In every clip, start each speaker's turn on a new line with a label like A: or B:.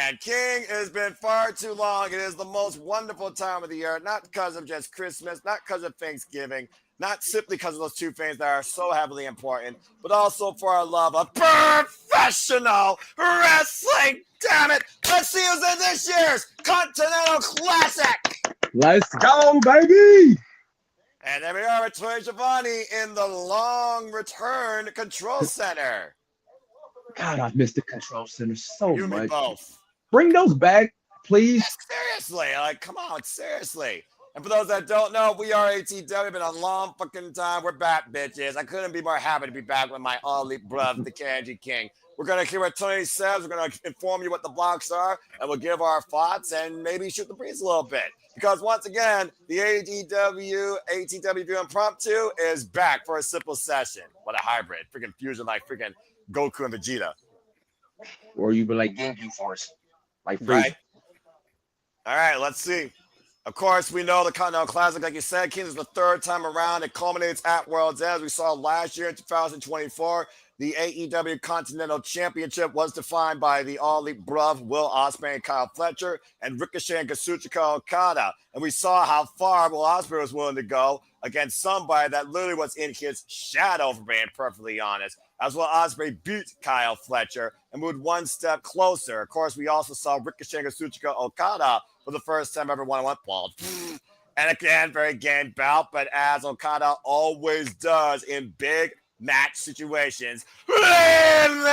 A: And King, it has been far too long. It is the most wonderful time of the year, not because of just Christmas, not because of Thanksgiving, not simply because of those two things that are so heavily important, but also for our love of professional wrestling. Damn it! Let's see who's in this year's Continental Classic.
B: Let's go, baby!
A: And there we are with Tony Schiavone in the long return control center.
B: God, I've missed the control center so
A: You and me
B: much.
A: both.
B: Bring those back, please.
A: Seriously, like, come on, seriously. And for those that don't know, we are ATW. Been a long fucking time. We're back, bitches. I couldn't be more happy to be back with my only brother, the Kanji King. We're going to hear what Tony says. We're going to inform you what the blocks are, and we'll give our thoughts and maybe shoot the breeze a little bit. Because once again, the ATW Impromptu is back for a simple session. What a hybrid. Freaking fusion like freaking Goku and Vegeta.
B: Or you be like Genki Force. Like Frieza.
A: Right. All right, let's see. Of course, we know the Continental Classic, like you said, King, is the third time around. It culminates at World's End. As we saw last year in 2024, the AEW Continental Championship was defined by the All-Elite Bruv, Will Ospreay and Kyle Fletcher, and Ricochet and Kazuchika Okada. And we saw how far Will Ospreay was willing to go against somebody that literally was in his shadow, for being perfectly honest. As Will Ospreay beat Kyle Fletcher and moved one step closer. Of course, we also saw Ricochet and Kazuchika Okada for the first time ever one-on-one ball. And again, very game bout, but as Okada always does in big match situations. And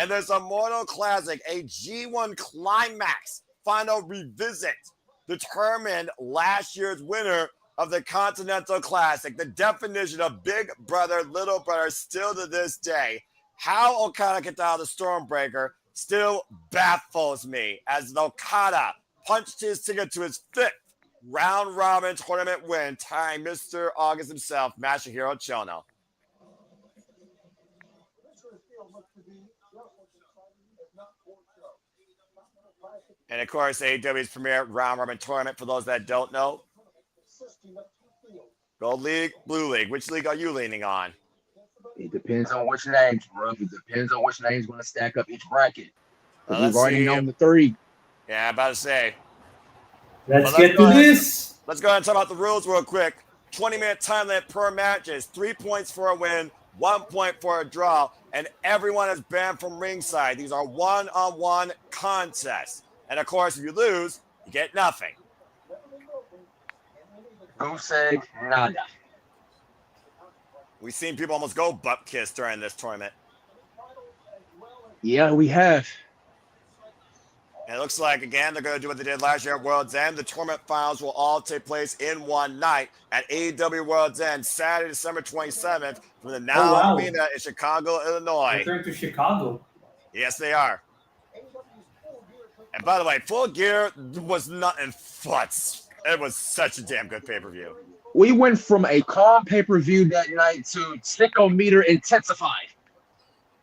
A: there's a Mortal Classic, a G1 Climax final revisit, determined last year's winner of the Continental Classic. The definition of big brother, little brother, still to this day. How Okada gets out of the Stormbreaker still baffles me, as Okada punched his ticket to his 5th round-robin tournament win, tying Mr. August himself, Masahiro Chono. And, of course, AEW's premier round-robin tournament, for those that don't know. Gold League, Blue League. Which league are you leaning on?
B: It depends on which names, bro. It depends on which name's going to stack up each bracket. We've already known the 3.
A: Yeah, I'm about to say.
C: Let's get to this.
A: Let's go ahead and talk about the rules real quick. 20-minute time limit per match is 3 points for a win, 1 point for a draw, and everyone is banned from ringside. These are one-on-one contests. And, of course, if you lose, you get nothing.
B: Goose egg, nada.
A: We've seen people almost go butt kiss during this tournament.
B: Yeah, we have.
A: And it looks like, again, they're going to do what they did last year at World's End. The tournament finals will all take place in one night at AEW World's End, Saturday, December 27th, from the Now Arena in Chicago, Illinois.
C: Return to Chicago.
A: Yes, they are. And by the way, Full Gear was nothing futz. It was such a damn good pay-per-view.
B: We went from a calm pay-per-view that night to sicko meter intensified.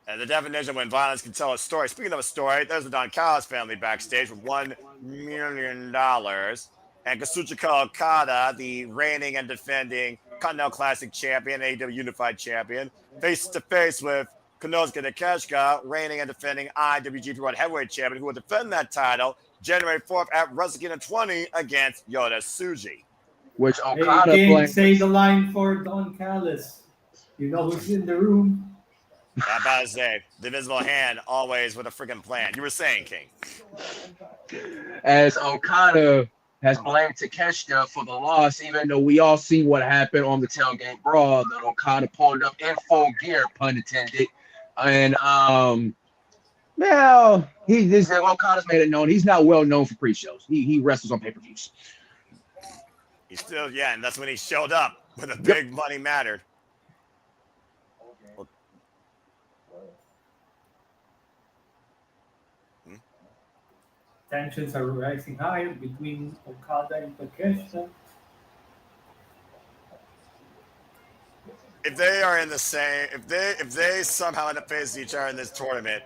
A: And the definition when violence can tell a story. Speaking of a story, there's the Don Callis family backstage with $1 million. And Kazuchika Okada, the reigning and defending Continental Classic champion, AEW Unified champion, face-to-face with Konosuke Takeshita, reigning and defending IWGP World Heavyweight champion, who will defend that title January 4th at Wrestle Kingdom 20 against Yota Tsuji.
B: Which Okada
C: can't say the line for Don Callis. You know who's in the room.
A: I'm about to say, the invisible hand always with a freaking plan. You were saying, King.
B: As Okada has blamed Takeshita for the loss, even though we all see what happened on the tailgate brawl that Okada pulled up in Full Gear, pun intended. And now Okada's made it known he's not well known for pre-shows. He wrestles on pay-per-views.
A: He's still, yeah, and that's when he showed up when the big money mattered.
C: Tensions are rising high between Okada and Takeshita.
A: If they are in the same, if they somehow end up facing each other in this tournament,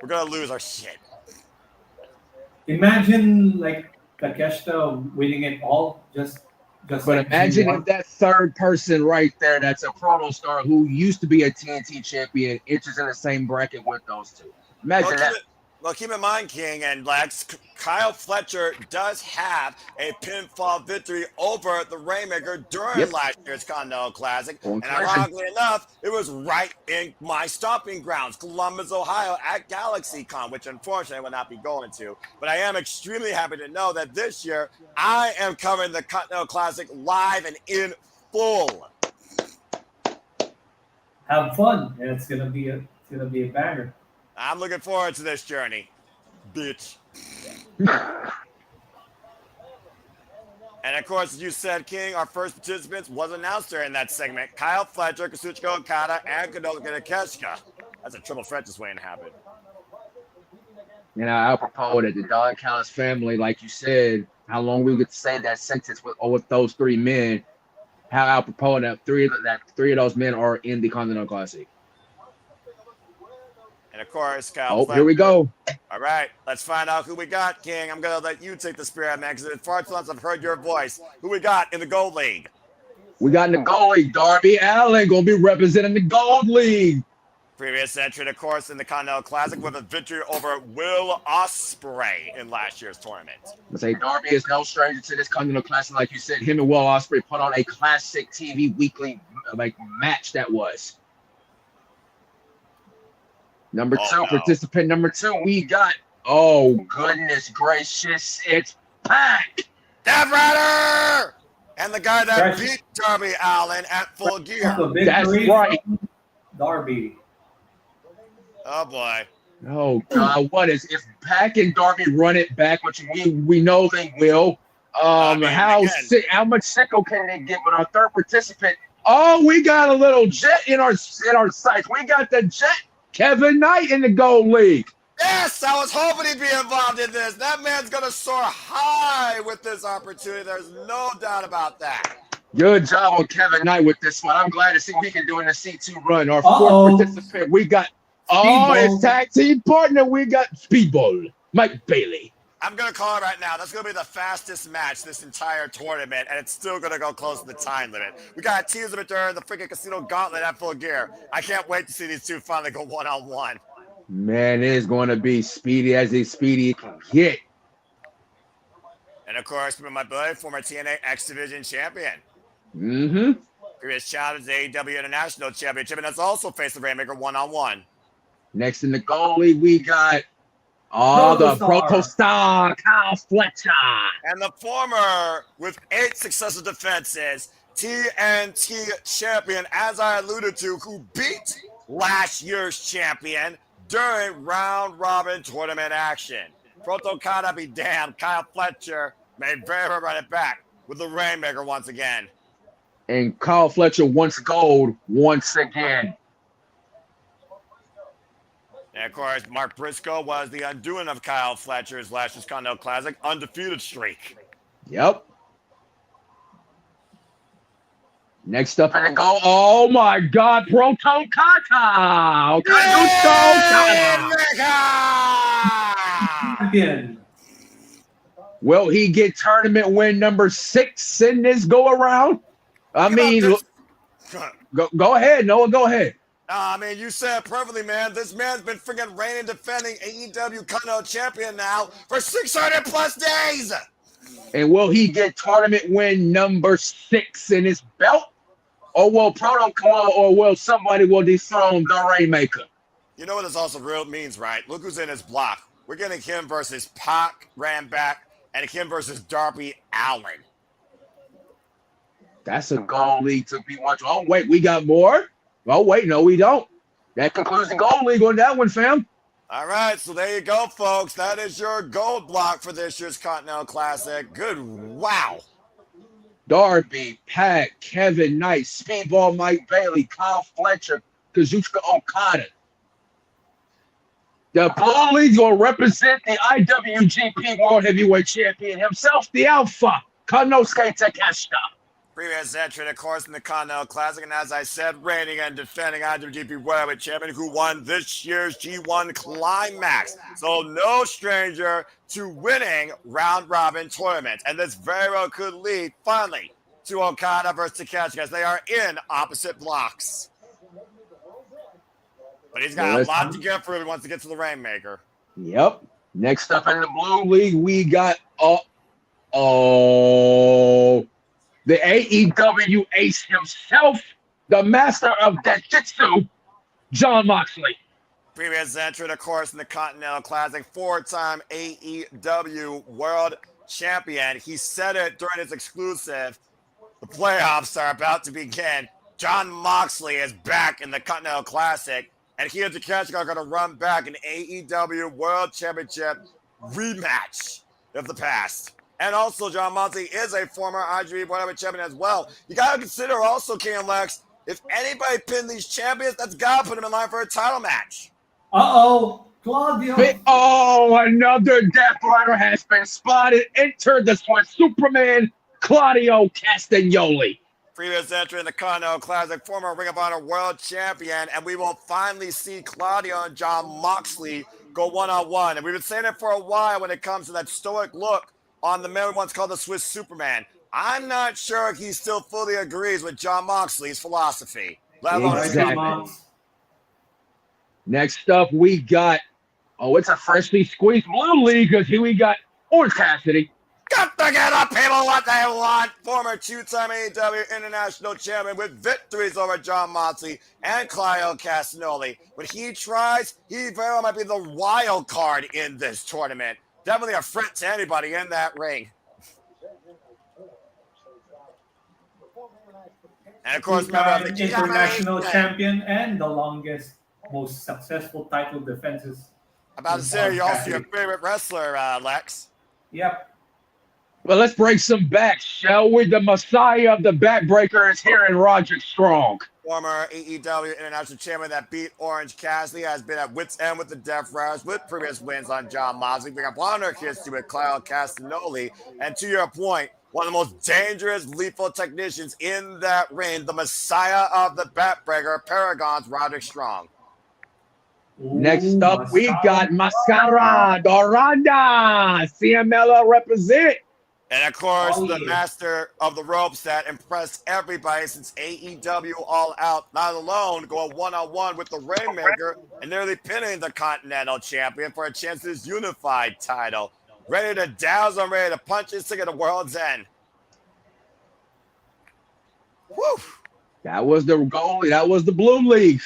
A: we're gonna lose our shit.
C: Imagine like Takeshita winning it all, just
B: But
C: like
B: imagine
C: G1.
B: if that third person right there, that's a proto star who used to be a TNT champion, enters in the same bracket with those two. Imagine that.
A: Well, keep in mind, King and Lex, Kyle Fletcher does have a pinfall victory over the Rainmaker during
B: Yep.
A: last year's Continental Classic.
B: On
A: And
B: Collision.
A: ironically enough, it was right in my stomping grounds, Columbus, Ohio, at GalaxyCon, which unfortunately I will not be going to. But I am extremely happy to know that this year I am covering the Continental Classic live and in full.
C: Have fun. Yeah, it's gonna be a banger.
A: I'm looking forward to this journey, bitch. And of course, as you said, King, our first participants was announced during that segment. Kyle Fletcher, Kazuchika Okada, and Kadoka Takeshita. That's a triple threat just waiting to happen.
B: And I apropos that the Don Callis family, like you said, how long we could say that sentence with those three men, how apropos that three of those men are in the Continental Classic.
A: And of course, Kyle
B: Oh,
A: Fletcher.
B: here we go.
A: All right, let's find out who we got, King. I'm going to let you take the spirit, man, because as far as I've heard your voice, who we got in the Gold League?
B: We got in the Gold League, Darby Allin going to be representing the Gold League.
A: Previous entrant, of course, in the Continental Classic with a victory over Will Ospreay in last year's tournament.
B: Let's say Darby is no stranger to this Continental Classic. Like you said, him and Will Ospreay put on a classic TV weekly match that was. Participant number two, we got, oh, goodness gracious, it's Pac.
A: Death Rider! And the guy that beat Darby Allin at Full Gear.
B: That's right.
C: Darby.
A: Oh, boy.
B: Oh, God, what is, if Pac and Darby run it back, which we know they will, how much sicko can they get with our third participant? Oh, we got a little jet in our sights. We got the jet, Kevin Knight in the Gold League.
A: Yes, I was hoping he'd be involved in this. That man's going to soar high with this opportunity. There's no doubt about that.
B: Good job on Kevin Knight with this one. I'm glad to see what he can do in the C2 run. Our fourth participant, we got, it's tag team partner. We got Speedball, Mike Bailey.
A: I'm going to call it right now. That's going to be the fastest match this entire tournament, and it's still going to go close to the time limit. We got a tease of it during the freaking Casino Gauntlet at Full Gear. I can't wait to see these two finally go one-on-one.
B: Man, it is going to be speedy as a speedy can get.
A: And, of course, my buddy, former TNA X Division champion.
B: Mm-hmm.
A: Previous challenge to the AEW International Championship, and that's also faced the Rainmaker one-on-one.
B: Next in the Gold League, we got the Protostar, Kyle Fletcher.
A: And the former, with 8 successive defenses, TNT champion, as I alluded to, who beat last year's champion during round-robin tournament action. Proto-Kata be damned. Kyle Fletcher made very well run it back with the Rainmaker once again.
B: And Kyle Fletcher wants gold once again.
A: And, of course, Mark Briscoe was the undoing of Kyle Fletcher's last year's Continental Classic undefeated streak.
B: Yep. Next up in the goal, oh my God, Proto-Kata!
C: Again.
B: Will he get tournament win number 6 in this go around? I mean, go ahead, Noah, go ahead.
A: I mean, you said perfectly, man. This man's been freaking reigning, defending AEW Continental Champion now for 600 plus days.
B: And will he get tournament win number 6 in his belt? Or will Protocol, or will somebody will dethrone the Rainmaker?
A: You know what this also real means, right? Look who's in his block. We're getting him versus Pac, Ramback, and him versus Darby Allin.
B: That's a Gold League to be watching. Oh, wait, we got more? Oh, wait, no, we don't. That concludes the Gold League on that one, fam.
A: All right, so there you go, folks. That is your gold block for this year's Continental Classic. Good, wow.
B: Darby, Pac, Kevin Knight, Speedball Mike Bailey, Kyle Fletcher, Kazuchika Okada. The Blue League's going to represent the IWGP World Heavyweight Champion himself, the Alpha, Konosuke Takeshita.
A: Previous entrant, of course, in the Continental Classic, and as I said, reigning and defending IWGP World Heavyweight Champion, who won this year's G1 Climax. So no stranger to winning round-robin tournaments, and this very well could lead, finally, to Okada versus Takeshita, as they are in opposite blocks. But he's got a lot to get for if he wants to get to the Rainmaker.
B: Yep. Next up in the Blue League, we got the AEW ace himself, the master of Jiu-Jitsu, John Moxley.
A: Previous entrant, of course, in the Continental Classic, four-time AEW World Champion. He said it during his exclusive. The playoffs are about to begin. John Moxley is back in the Continental Classic, and he and Takeshita are going to run back an AEW World Championship rematch of the past. And also, John Moxley is a former IWGP World Champion as well. You got to consider also, King and Lex, if anybody pinned these champions, that's got to put them in line for a title match.
C: Uh-oh, Claudio.
B: Another Death Rider has been spotted. Enter the Swiss Superman, Claudio Castagnoli.
A: Previous entrant in the Continental Classic, former Ring of Honor World Champion, and we will finally see Claudio and John Moxley go one-on-one. And we've been saying it for a while when it comes to that stoic look on the man once called the Swiss Superman. I'm not sure he still fully agrees with John Moxley's philosophy.
B: Exactly. Next up, we got, it's a freshly squeezed Blue League because here we got Orange Cassidy.
A: Got to get up, people, what they want. Former two-time AEW International Champion with victories over John Moxley and Claudio Castagnoli. When he tries, he very well might be the wild card in this tournament. Definitely a threat to anybody in that ring. And of course, remember the
C: international champion and the longest, most successful title defenses.
A: About to say, you're also your favorite wrestler, Lex.
C: Yep.
B: Well, let's break some backs, shall we? The Messiah of the Backbreaker is here in Roderick Strong.
A: Former AEW International Champion that beat Orange Cassidy has been at wit's end with the Death Riders with previous wins on John Moxley. We got Bonner history with Claudio Castagnoli. And to your point, one of the most dangerous, lethal technicians in that ring, the Messiah of the Backbreaker, Paragon's Roderick Strong.
B: Next up, we got Mascara Dorada. CMLL represent.
A: And of course, the master of the ropes that impressed everybody since AEW All Out, not alone going one-on-one with the Rainmaker and nearly pinning the Continental Champion for a chance to his unified title. Ready to douse him, ready to punch his ticket to World's End. Woo!
B: That was the goalie. That was the Blue League.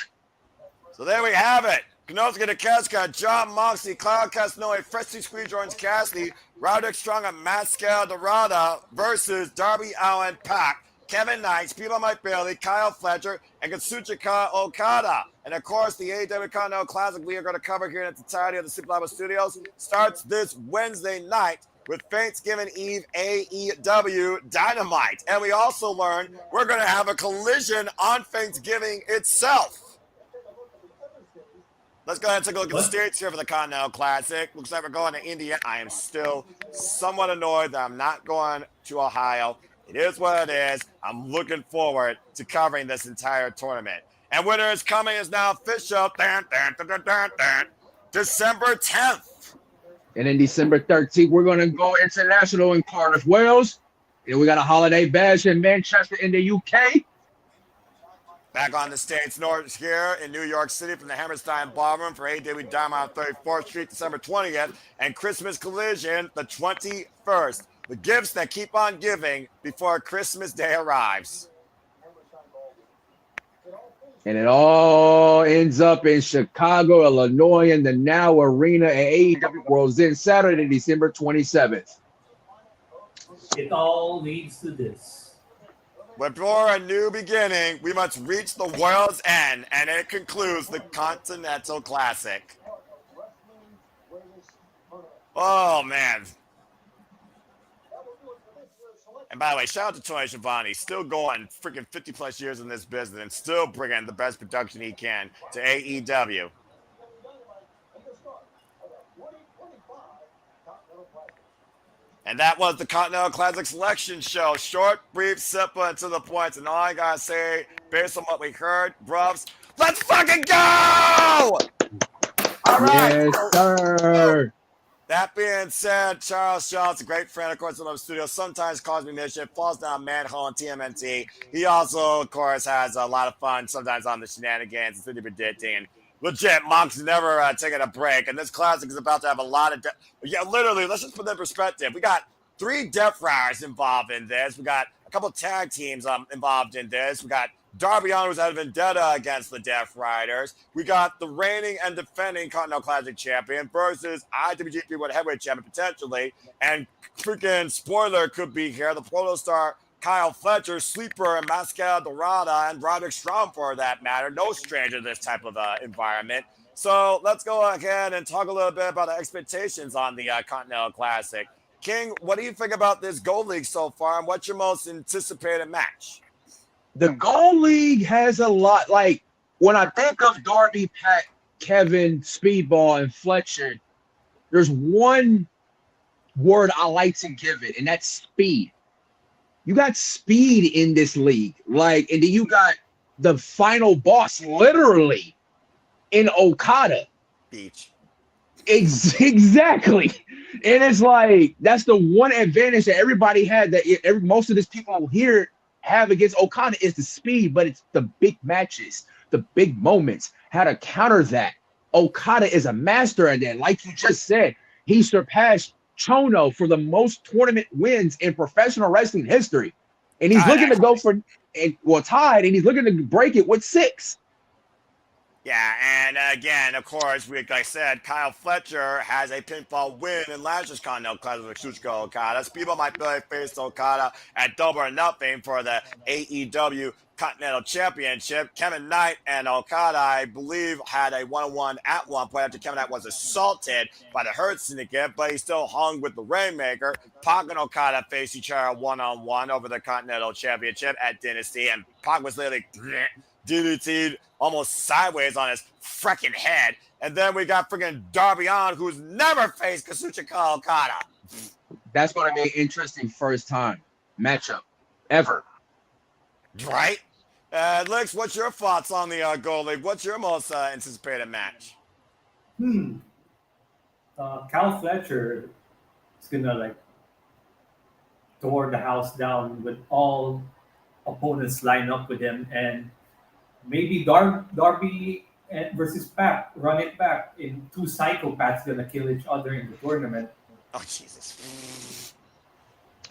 A: So there we have it. Konosuke Takeshita, John Moxley, Claudio Castagnoli, freshly squeezed Orange Cassidy, Roderick Strong, and Mascara Dorada versus Darby Allin, Pac, Kevin Knight, People Mike Bailey, Kyle Fletcher, and Katsuchika Okada. And of course, the AEW Continental Classic we are going to cover here in its entirety of the Super Lava Studios starts this Wednesday night with Thanksgiving Eve AEW Dynamite. And we also learned we're going to have a collision on Thanksgiving itself. Let's go ahead and take a look at the states here for the Continental Classic. Looks like we're going to Indiana. I am still somewhat annoyed that I'm not going to Ohio. It is what it is. I'm looking forward to covering this entire tournament. And winner is coming is now official. December 10th.
B: And then December 13th, we're going to go international in Cardiff, Wales. And we got a holiday bash in Manchester in the UK.
A: Back on the States North here in New York City from the Hammerstein Ballroom for AEW Dynamite on 34th Street, December 20th, and Christmas Collision the 21st. The gifts that keep on giving before Christmas Day arrives.
B: And it all ends up in Chicago, Illinois, in the Now Arena at AEW World's End, Saturday, December 27th.
C: It all leads to this.
A: Before a new beginning, we must reach the world's end, and it concludes the Continental Classic. Oh, man. And by the way, shout out to Tony Schiavone, still going freaking 50-plus years in this business and still bringing the best production he can to AEW. And that was the Continental Classic Selection Show. Short, brief, simple, and to the point. And all I gotta say, based on what we heard, bruvs, let's fucking go! All right.
B: Yes, sir.
A: That being said, Charles Schultz, a great friend, of course, in the studio, sometimes calls me mission, falls down manhole on TMNT. He also, of course, has a lot of fun sometimes on the shenanigans and 3D predicting and legit, Monk's never taking a break, and this classic is about to have a lot of. Literally, let's just put that in perspective. We got 3 Death Riders involved in this. We got a couple tag teams involved in this. We got Darby Allin, who's had a vendetta against the Death Riders. We got the reigning and defending Continental Classic champion versus IWGP World Heavyweight champion potentially, and freaking spoiler could be here. The Proto Star Kyle Fletcher, Sleeper, and Mascara Dorada, and Roderick Strong for that matter. No stranger to this type of environment. So let's go ahead and talk a little bit about the expectations on the Continental Classic. King, what do you think about this Gold League so far, and what's your most anticipated match?
B: The Gold League has a lot. Like, when I think of Darby, Pat, Kevin, Speedball, and Fletcher, there's one word I like to give it, and that's speed. You got speed in this league. Like, and then you got the final boss literally in Okada.
A: Beach.
B: Exactly. And it's like, that's the one advantage that everybody had, that most of these people here have against Okada, is the speed, but it's the big matches, the big moments, how to counter that. Okada is a master at that. Like you just said, he surpassed Chono for the most tournament wins in professional wrestling history. And he's looking to go for, tied, and he's looking to break it with 6.
A: Yeah, and again, of course, like I said, Kyle Fletcher has a pinfall win in last year's Continental Classic with Shuchika Okada. People might really face Okada at Double or Nothing for the AEW Continental Championship. Kevin Knight and Okada, I believe, had a 1-on-1 at one point after Kevin Knight was assaulted by the Hurt Syndicate, but he still hung with the Rainmaker. Pac and Okada faced each other 1-on-1 over the Continental Championship at Dynasty, and Pac was literally DDT'd almost sideways on his freaking head. And then we got freaking Darby Allin, who's never faced Kazuchika Okada.
B: That's going to be an interesting first time matchup ever.
A: Right? Lex, what's your thoughts on the Gold League? What's your most anticipated match?
C: Cal Fletcher is gonna tore the house down with all opponents line up with him, and maybe Darby versus Pac, run it back in 2 psychopaths gonna kill each other in the tournament.
A: Oh, Jesus.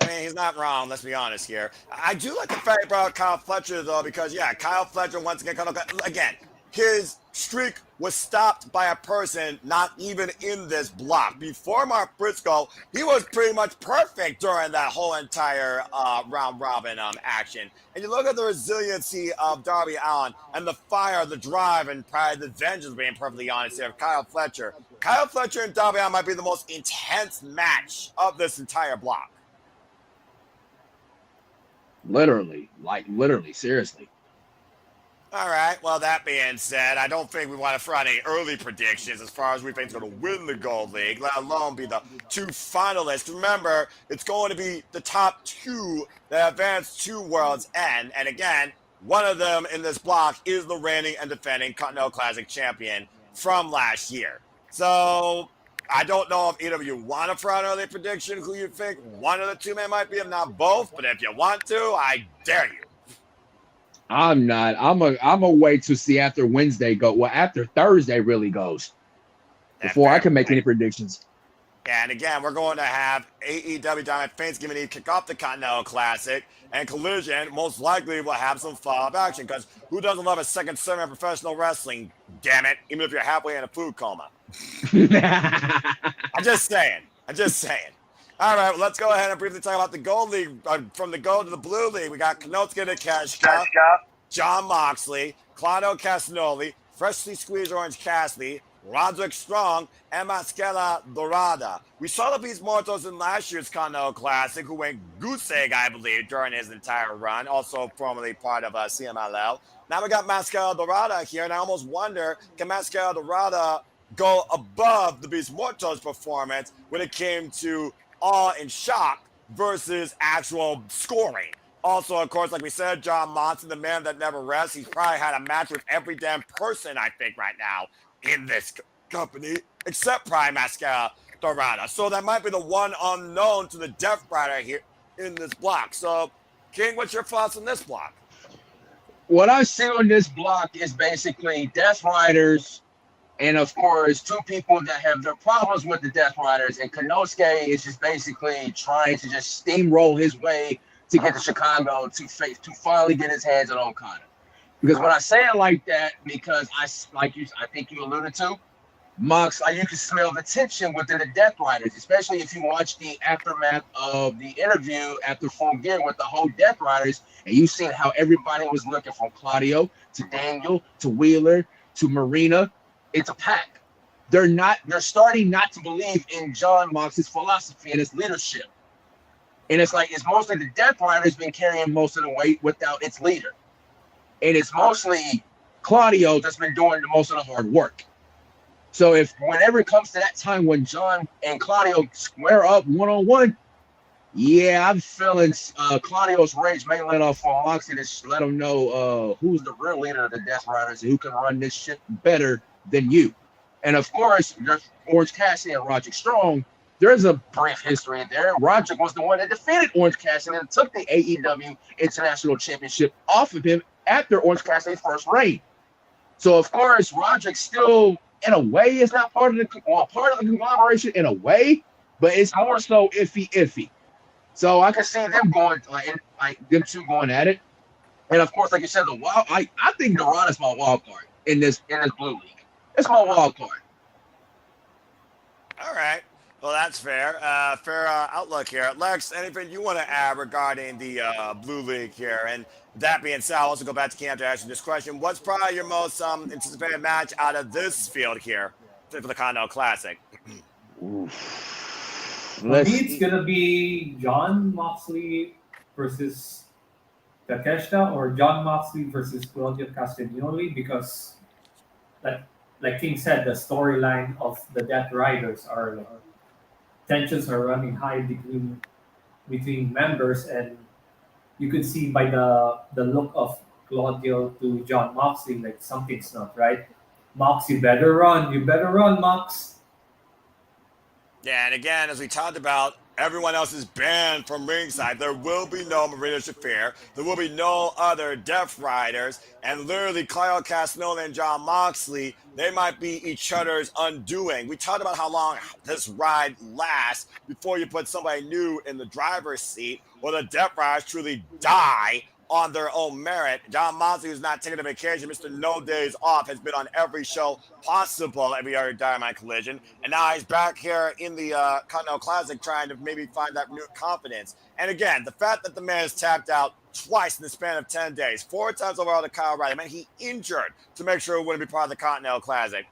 A: I mean, he's not wrong, let's be honest here. I do like the fact about Kyle Fletcher, though, because, yeah, Kyle Fletcher, once again, his streak was stopped by a person not even in this block. Before Mark Briscoe, he was pretty much perfect during that whole entire round-robin action. And you look at the resiliency of Darby Allin and the fire, the drive, and probably the vengeance, being perfectly honest here, of Kyle Fletcher. Kyle Fletcher and Darby Allin might be the most intense match of this entire block.
B: Literally, seriously.
A: All right. Well, that being said, I don't think we want to throw out any early predictions as far as we think is going to win the Gold League, let alone be the 2 finalists. Remember, it's going to be the top 2 that advance to World's End. And again, one of them in this block is the reigning and defending Continental Classic champion from last year. So I don't know if either of you want to throw out an early prediction who you think one of the 2 men might be, if not both. But if you want to, I dare you.
B: I'm not. I'm a wait to see after Wednesday go. Well, after Thursday really goes before I can make any predictions.
A: And again, we're going to have AEW Dynamite Thanksgiving Eve kick off the Continental Classic, and Collision most likely will have some follow-up action, because who doesn't love a second segment of professional wrestling, damn it, even if you're halfway in a food coma. I'm just saying. All right, well, let's go ahead and briefly talk about the Gold League. From the Gold to the Blue League, we got Knosuke Takeshita, John Moxley, Claudio Castagnoli, Freshly Squeezed Orange Cassidy, Roderick Strong, and Mascara Dorada. We saw the Beast Mortos in last year's Continental Classic, who went goose egg, I believe, during his entire run, also formerly part of CMLL. Now we got Mascara Dorada here, and I almost wonder, can Mascara Dorada go above the Beast Mortos performance when it came to awe and shock versus actual scoring? Also, of course, like we said, John Monson, the man that never rests, he's probably had a match with every damn person, I think, right now in this company, except Prime Mascara Dorada. So that might be the one unknown to the Death Rider here in this block. So, King, what's your thoughts on this block?
B: What I see on this block is basically Death Riders And of course, two people that have their problems with the Death Riders, and Konosuke is just basically trying to just steamroll his way to get to Chicago to finally get his hands on Okada. Because when I say it like that, because I think you alluded to, Mox, you can smell the tension within the Death Riders, especially if you watch the aftermath of the interview after Full Gear with the whole Death Riders, and you seen how everybody was looking from Claudio to Daniel to Wheeler to Marina. It's a pack. They're starting not to believe in John Mox's philosophy and his leadership. And it's mostly the Death Riders been carrying most of the weight without its leader. And it's mostly Claudio that's been doing the most of the hard work. So whenever it comes to that time when John and Claudio square up one-on-one, yeah, I'm feeling Claudio's rage may let off on Moxie to let him know who's the real leader of the Death Riders and who can run this shit better than you. And of course, there's Orange Cassidy and Roderick Strong. There's a brief history there. Roderick was the one that defeated Orange Cassidy and took the AEW International Championship off of him after Orange Cassidy's first reign. So of course, Roderick still, in a way, is not part of the conglomeration in a way, but it's more so iffy. So I can see them going them two going at it. And of course, like you said, I think Dorada's my wild card in this blue league. It's my wild card.
A: All right. Well, that's fair. Fair outlook here. Lex, anything you want to add regarding the Blue League here? And that being said, I'll also go back to Cam to ask you this question. What's probably your most anticipated match out of this field here for the Continental Classic?
C: For me, it's going to be John Moxley versus Takeshita or John Moxley versus Claudio Castagnoli because, like King said, the storyline of the Death Riders tensions are running high between members, and you could see by the look of Claudio to John Moxley like something's not right. Mox, you better run, Mox.
A: Yeah, and again, as we talked about, everyone else is banned from ringside. There will be no Marina Shafir. There will be no other Death Riders. And literally, Claudio Castagnoli and John Moxley, they might be each other's undoing. We talked about how long this ride lasts before you put somebody new in the driver's seat or the Death Riders truly die on their own merit. John Moxley, who's not taking a vacation, Mr. No Days Off, has been on every show possible, every other Dynamite Collision, and now he's back here in the Continental Classic trying to maybe find that renewed confidence. And again, the fact that the man has tapped out twice in the span of 10 days, 4 times overall to Kyle O'Reilly, man, he injured to make sure he wouldn't be part of the Continental Classic.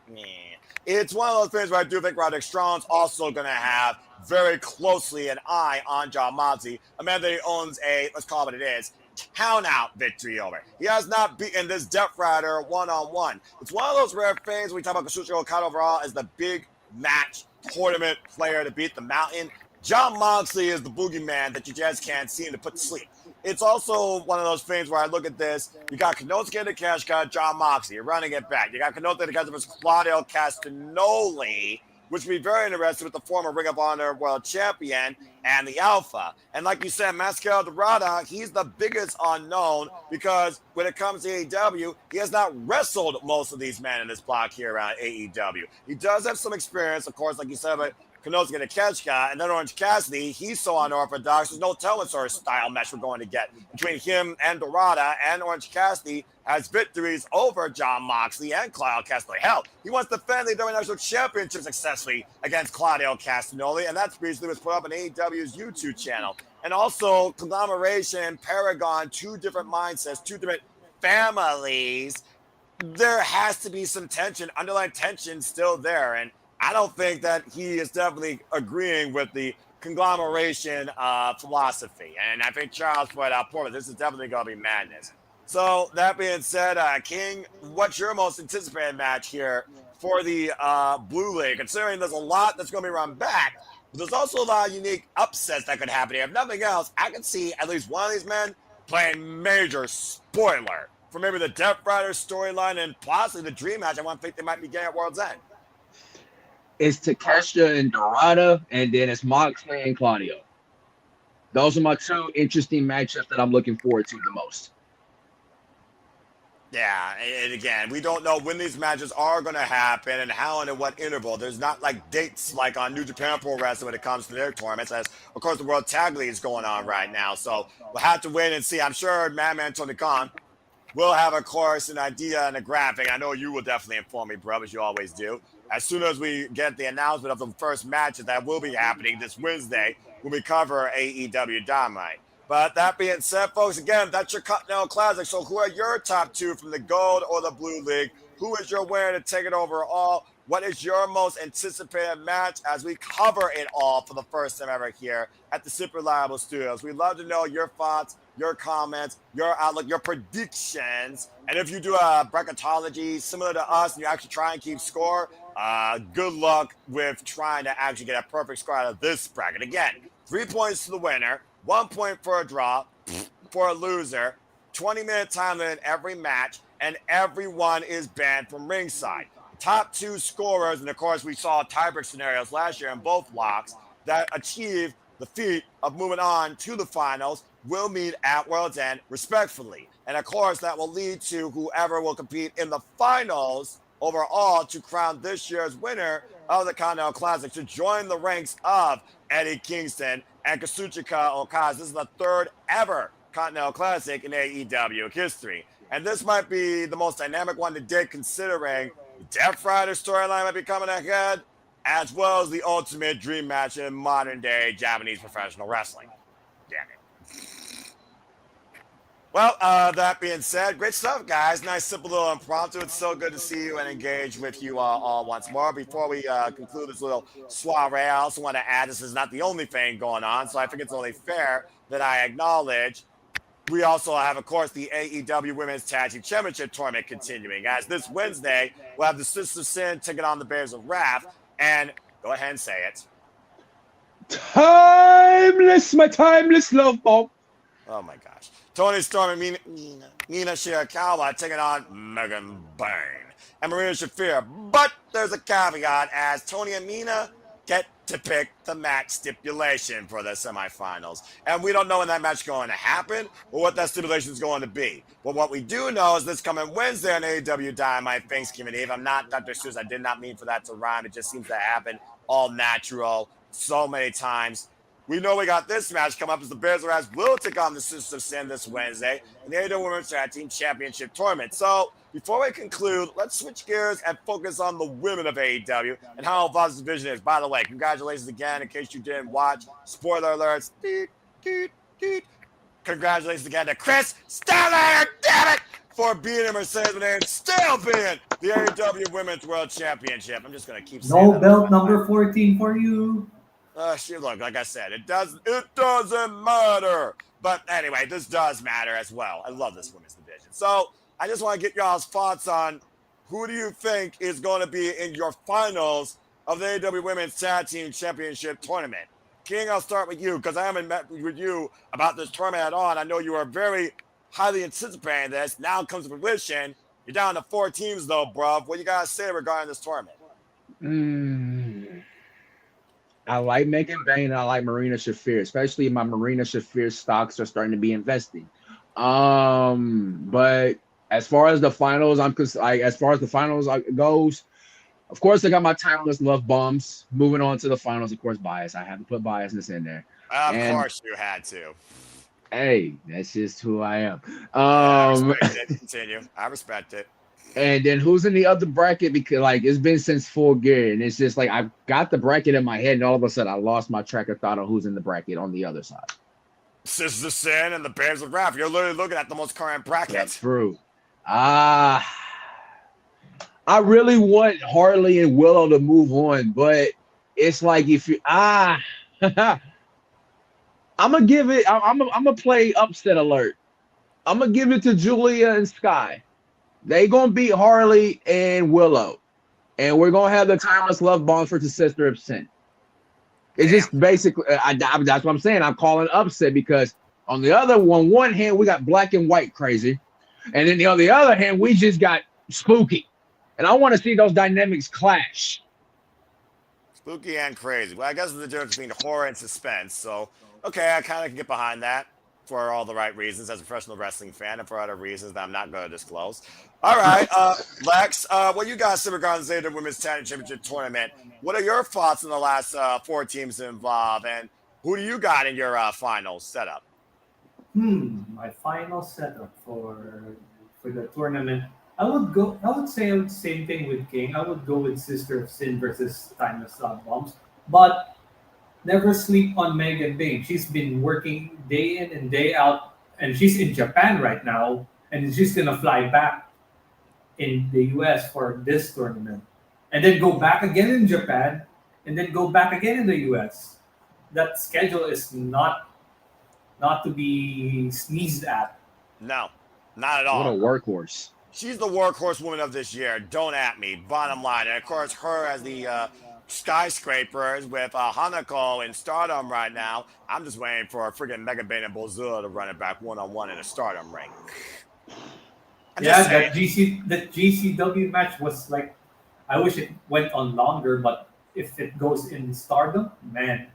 A: It's one of those things where I do think Roderick Strong's also going to have very closely an eye on John Moxley, a man that he owns let's call it what it is, count-out victory over. He has not beaten this Death Rider one-on-one. It's one of those rare things when we talk about Kazuchika Okada overall as the big match tournament player to beat the Mountain. John Moxley is the boogeyman that you just can't seem to put to sleep. It's also one of those things where I look at this. You got Konosuke Takeshita, John Moxley. You're running it back. You got Konosuke Takeshita versus Claudio Castagnoli, which would be very interesting with the former Ring of Honor World Champion and the Alpha. And like you said, Mascara Dorada, he's the biggest unknown because when it comes to AEW, he has not wrestled most of these men in this block here around AEW. He does have some experience, of course, like you said, but Konosuke Takeshita and then Orange Cassidy, he's so unorthodox. There's no telling what sort of style match we're going to get between him and Dorada, and Orange Cassidy has victories over John Moxley and Claudio Castagnoli. Hell, he wants to defend the International Championship successfully against Claudio Castagnoli, and that's recently was put up on AEW's YouTube channel. And also, Conglomeration, Paragon, 2 different mindsets, 2 different families. There has to be some tension, underlying tension still there, and I don't think that he is definitely agreeing with the Conglomeration philosophy. And I think Charles pointed out, this is definitely going to be madness. So that being said, King, what's your most anticipated match here for the Blue League? Considering there's a lot that's going to be run back, but there's also a lot of unique upsets that could happen here. If nothing else, I could see at least one of these men playing major spoiler for maybe the Death Rider storyline and possibly the dream match I want to think they might be getting at World's End.
B: It's Takeshita and Dorada, and then it's Moxley and Claudio. Those are my 2 interesting matchups that I'm looking forward to the most.
A: Yeah, and again, we don't know when these matches are going to happen and how and in what interval. There's not like dates like on New Japan Pro Wrestling when it comes to their tournaments, as of course the World Tag League is going on right now. So we'll have to wait and see. I'm sure Madman Tony Khan will have, of course, an idea and a graphic. I know you will definitely inform me, bro, as you always do. As soon as we get the announcement of the first matches that will be happening this Wednesday, when we cover AEW Dynamite. But that being said, folks, again, that's your Continental Classic. So who are your top two from the Gold or the Blue League? Who is your winner to take it overall? What is your most anticipated match as we cover it all for the first time ever here at the Super Reliable Studios? We'd love to know your thoughts, your comments, your outlook, your predictions. And if you do a bracketology similar to us and you actually try and keep score, good luck with trying to actually get a perfect score out of this bracket. Again, 3 points to the winner, 1 point for a draw, for a loser, 20-minute time limit every match, and everyone is banned from ringside. Top two scorers, and of course we saw tiebreak scenarios last year in both blocks, that achieved the feat of moving on to the finals will meet at World's End respectfully. And of course that will lead to whoever will compete in the finals overall to crown this year's winner of the Continental Classic to join the ranks of Eddie Kingston and Kazuchika Okazaki. This is the third ever Continental Classic in AEW history. And this might be the most dynamic one to date, considering the Death Rider storyline might be coming ahead, as well as the ultimate dream match in modern day Japanese professional wrestling. Damn it. Well, that being said, great stuff, guys. Nice, simple little impromptu. It's so good to see you and engage with you all once more. Before we conclude this little soiree, I also want to add this is not the only thing going on, so I think it's only fair that I acknowledge we also have, of course, the AEW Women's Tag Team Championship Tournament continuing. As this Wednesday, we'll have the Sisters of Sin taking on the Bears of Wrath. And go ahead and say it.
B: Timeless, my timeless love bomb.
A: Oh, my gosh. Tony Storm and Mina Shirakawa taking on Megan Bayne and Marina Shafir. But there's a caveat, as Tony and Mina get to pick the match stipulation for the semifinals. And we don't know when that match is going to happen or what that stipulation is going to be. But what we do know is this coming Wednesday on AEW Dynamite Thanksgiving Eve. I'm not Dr. Seuss. I did not mean for that to rhyme. It just seems to happen all natural so many times. We know we got this match come up as the Bears of Wrath will take on the Sisters of Sin this Wednesday in the AEW Women's Tag Team Championship Tournament. So before we conclude, let's switch gears and focus on the women of AEW and how involved this division is. By the way, congratulations again, in case you didn't watch. Spoiler alerts. Congratulations again to Chris Statlander, damn it, for being in Mercedes-Benz and still being the AEW Women's World Championship. I'm just going to keep saying
C: No
A: that.
C: belt number 14 for you.
A: Look, like I said, it doesn't matter. But anyway, this does matter as well. I love this women's division. So I just want to get y'all's thoughts on who do you think is going to be in your finals of the AEW Women's Tag Team Championship Tournament. King, I'll start with you because I haven't met with you about this tournament at all. And I know you are very highly anticipating this. Now it comes to fruition. You're down to 4 teams, though, bruv. What you got to say regarding this tournament?
B: I like Megan Bayne and I like Marina Shafir, especially my Marina Shafir stocks are starting to be investing. But as far as the finals, goes, of course, I got my timeless love bombs. Moving on to the finals, of course, bias. I have to put biasness in there.
A: Of course you had to.
B: Hey, that's just who I am.
A: I respect it. Continue. I respect it.
B: And then who's in the other bracket? Because it's been since Full Gear, and it's just like I've got the bracket in my head, and all of a sudden I lost my track of thought on who's in the bracket on the other side.
A: Sisters of Sin and the Bears of Wrath. You're literally looking at the most current bracket.
B: That's true. I really want Harley and Willow to move on, but it's like if you I'm gonna give it. I'm gonna play upset alert. I'm gonna give it to Julia and Sky. They gonna beat Harley and Willow, and we're gonna have the timeless love bomb for the Sister of Sin. It's just basically that's what I'm saying. I'm calling upset because on one hand we got black and white crazy, and then on the other hand we just got spooky, and I want to see those dynamics clash.
A: Spooky and crazy. Well, I guess it's the difference between horror and suspense. So okay, I kind of can get behind that. for all the right reasons as a professional wrestling fan and for other reasons that I'm not going to disclose. All right, Lex, what you guys see regarding the Women's Tag Championship Tournament? What are your thoughts on the last 4 teams involved, and who do you got in your final setup?
C: My final setup for the tournament. I would say the same thing with King. I would go with Sister of Sin versus Timeless Love Bombs. But never sleep on Megan Bain. She's been working day in and day out, and she's in Japan right now, and she's gonna fly back in the US for this tournament, and then go back again in Japan, and then go back again in the US. That schedule is not to be sneezed at.
A: No, not at all.
B: What a workhorse.
A: She's the workhorse woman of this year. Don't at me. Bottom line. And of course, her as the skyscrapers with Hanako in Stardom right now. I'm just waiting for a freaking Mega Bane and Bozilla to run it back one-on-one in a Stardom ring.
C: That GCW match was like, I wish it went on longer, but if it goes in Stardom, man,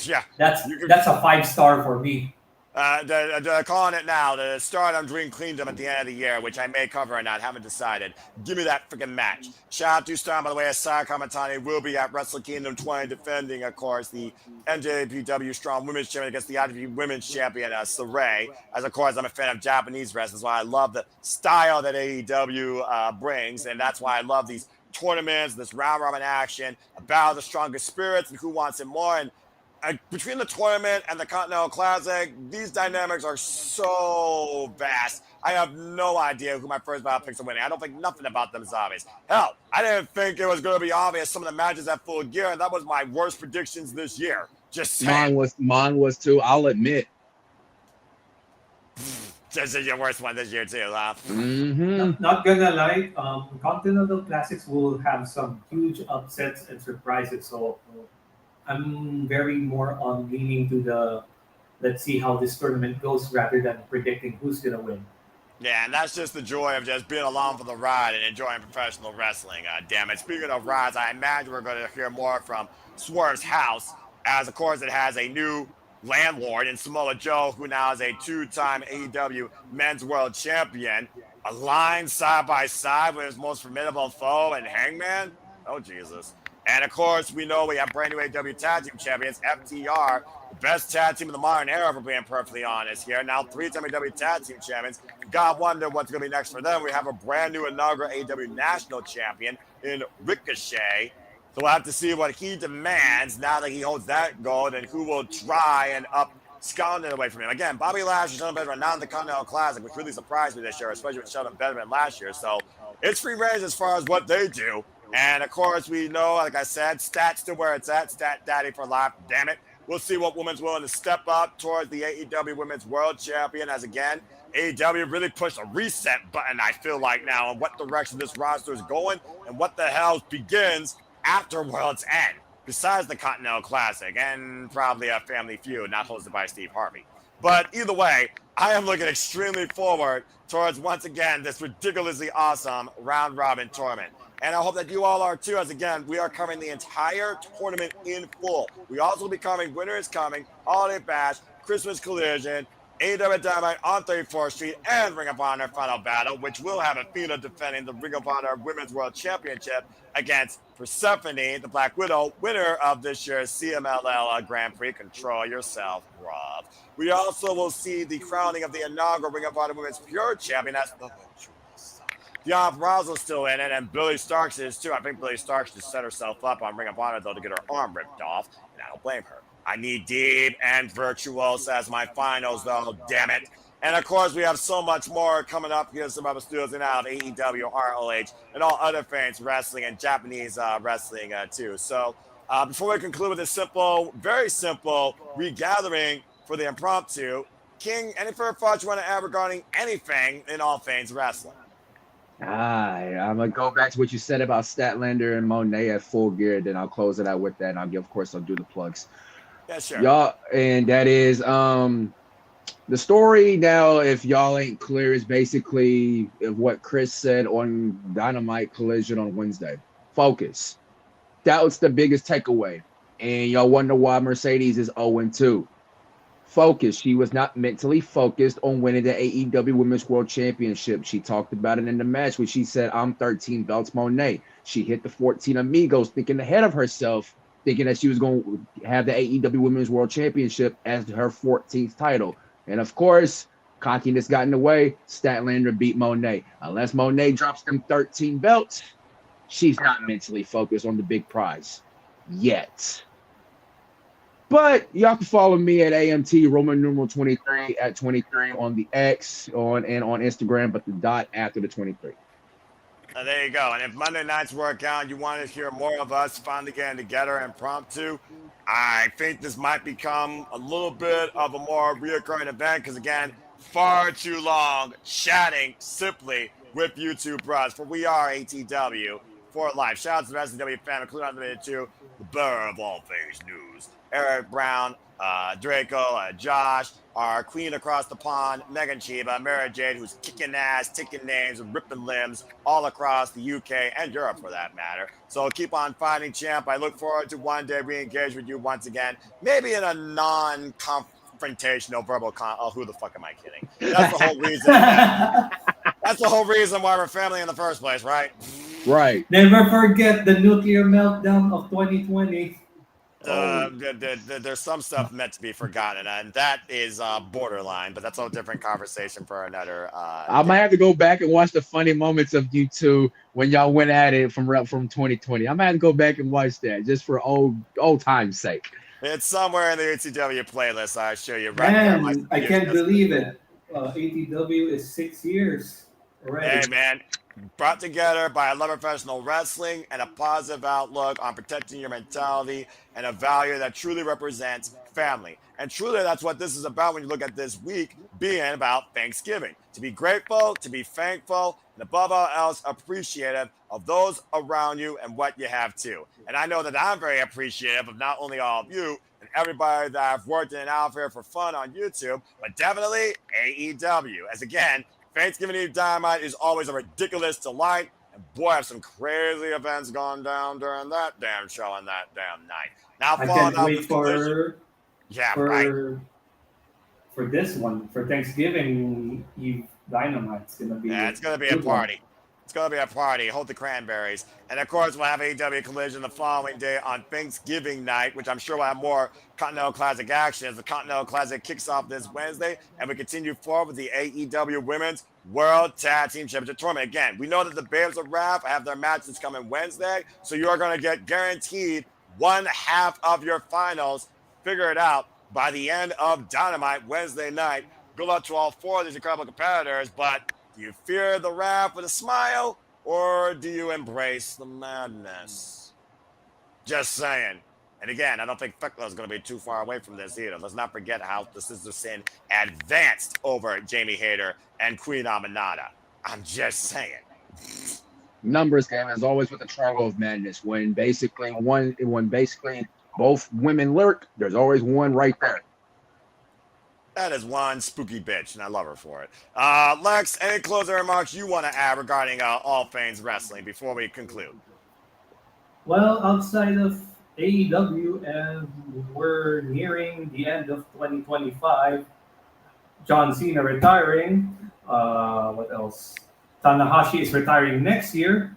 A: yeah,
C: that's a 5-star for me.
A: They're calling it now, the Stardom Dream Kingdom at the end of the year, which I may cover or not, haven't decided. Give me that freaking match. Shout out to Stardom, by the way, Asaya Kamatani will be at Wrestle Kingdom 20 defending, of course, the NJPW Strong Women's Champion against the IWGP Women's Champion, Saray. As, of course, I'm a fan of Japanese wrestling, so I love the style that AEW brings, and that's why I love these tournaments, this round-robin action, about the strongest spirits and who wants it more, and between the tournament and the Continental Classic, these dynamics are so vast. I have no idea who my first battle picks are winning. I don't think nothing about them is obvious. Hell, I didn't think it was going to be obvious some of the matches at Full Gear, and that was my worst predictions this year. Just saying.
B: Mine was too, I'll admit.
A: This is your worst one this year too, huh?
C: Not gonna lie, Continental Classics will have some huge upsets and surprises, so I'm very more on leaning to the let's see how this tournament goes rather than predicting who's going to win.
A: Yeah, and that's just the joy of just being along for the ride and enjoying professional wrestling. Damn it. Speaking of rides, I imagine we're going to hear more from Swerve's house, as of course it has a new landlord in Samoa Joe, who now is a 2-time AEW Men's World Champion, aligned side by side with his most formidable foe and Hangman. Oh, Jesus. And of course, we know we have brand new AEW Tag Team Champions, FTR, the best tag team in the modern era, for being perfectly honest here. Now 3-time AEW Tag Team Champions. God wonder what's going to be next for them. We have a brand new inaugural AEW National Champion in Ricochet. So we'll have to see what he demands now that he holds that gold, and who will try and up Scotland away from him. Again, Bobby Lashley, Sheldon Benjamin, not in the Continental Classic, which really surprised me this year, especially with Sheldon Benjamin last year. So it's free range as far as what they do. And of course, we know, like I said, stats to where it's at. Stat daddy for life. Damn it. We'll see what women's willing to step up towards the AEW Women's World Champion. As again, AEW really pushed a reset button, I feel like, now on what direction this roster is going and what the hell begins after World's End, besides the Continental Classic and probably a Family Feud not hosted by Steve Harvey. But either way, I am looking extremely forward towards, once again, this ridiculously awesome round-robin tournament. And I hope that you all are too, as again, we are covering the entire tournament in full. We also will be covering Winter is Coming, Holiday Bash, Christmas Collision, AEW Dynamite on 34th Street, and Ring of Honor Final Battle, which will have Athena defending the Ring of Honor Women's World Championship against Persephone, the Black Widow, winner of this year's CMLL Grand Prix. Control yourself, Rob. We also will see the crowning of the inaugural Ring of Honor Women's Pure Champion. That's the Deonna Purrazzo's still in it, and Billy Starks is too. I think Billy Starks just set herself up on Ring of Honor, though, to get her arm ripped off, and I don't blame her. I need Deeb and Virtuoso as my finals, though, damn it. And, of course, we have so much more coming up here, some other studios and out of AEW, ROH, and all other things, wrestling and Japanese wrestling, too. So before we conclude with this simple, very simple regathering for the Impromptu, King, any further thoughts you want to add regarding anything in all things wrestling?
B: I'm going to go back to what you said about Statlander and Monet at Full Gear, then I'll close it out with that, and I'll do the plugs.
A: Yeah, sure.
B: Y'all, and that is the story now, if y'all ain't clear, is basically what Chris said on Dynamite Collision on Wednesday. Focus. That was the biggest takeaway. And y'all wonder why Mercedes is 0-2. focused. She was not mentally focused on winning the AEW Women's World Championship. She talked about it in the match when she said, I'm 13 belts Monet. She hit the 14 amigos thinking ahead of herself, thinking that she was going to have the AEW Women's World Championship as her 14th title. And of course, cockiness got in the way. Statlander beat Monet. Unless Monet drops them 13 belts, she's not mentally focused on the big prize yet. But y'all can follow me at AMT Roman numeral 23 at 23 on the X on Instagram, but the dot after the 23.
A: There you go. And if Monday nights work out, you want to hear more of us finally getting together impromptu, I think this might become a little bit of a more reoccurring event because, again, far too long chatting simply with YouTube bros. For we are ATW for life. Shout out to the rest of the W fam, including unlimited to the bearer of all things news, Eric Brown, Draco, Josh, our queen across the pond, Megan Chibba, Mara Jade, who's kicking ass, taking names, and ripping limbs all across the UK and Europe for that matter. So keep on fighting, champ. I look forward to one day re-engage with you once again, maybe in a non-confrontational verbal oh, who the fuck am I kidding? That's the whole reason. That's the whole reason why we're family in the first place, right?
B: Right.
C: Never forget the nuclear meltdown of 2020.
A: There's some stuff meant to be forgotten, and that is borderline, but that's a different conversation for another.
B: I might have to go back and watch the funny moments of you two when y'all went at it from 2020. I might have to go back and watch that just for old time's sake.
A: It's somewhere in the ATW playlist. I show you right
C: Man,
A: there.
C: I can't believe it. ATW is 6 years already.
A: Hey, man. Brought together by a love of professional wrestling and a positive outlook on protecting your mentality and a value that truly represents family. And truly, that's what this is about when you look at this week being about Thanksgiving. To be grateful, to be thankful, and above all else, appreciative of those around you and what you have too. And I know that I'm very appreciative of not only all of you and everybody that I've worked in and out here for fun on YouTube, but definitely AEW. As again, Thanksgiving Eve Dynamite is always a ridiculous delight, and boy, have some crazy events gone down during that damn show and that damn night. Now,
C: I can't wait for this one for Thanksgiving Eve Dynamite. It's gonna be
A: it's gonna be a party. One. It's going to be a party. Hold the cranberries. And, of course, we'll have AEW Collision the following day on Thanksgiving night, which I'm sure will have more Continental Classic action as the Continental Classic kicks off this Wednesday. And we continue forward with the AEW Women's World Tag Team Championship Tournament. Again, we know that the Babes of Wrath have their matches coming Wednesday. So you are going to get guaranteed one half of your finals. Figure it out by the end of Dynamite Wednesday night. Good luck to all four of these incredible competitors, but do you fear the wrath with a smile, or do you embrace the madness? Just saying. And again, I don't think Fekla is going to be too far away from this either. Let's not forget how the Sisters of Sin advanced over Jamie Hayter and Queen Aminata. I'm just saying.
B: Numbers game is always with the triangle of madness. When basically both women lurk, there's always one right there.
A: That is one spooky bitch, and I love her for it. Lex, any closing remarks you want to add regarding all things wrestling before we conclude?
C: Well, outside of AEW, and we're nearing the end of 2025. John Cena retiring. What else? Tanahashi is retiring next year.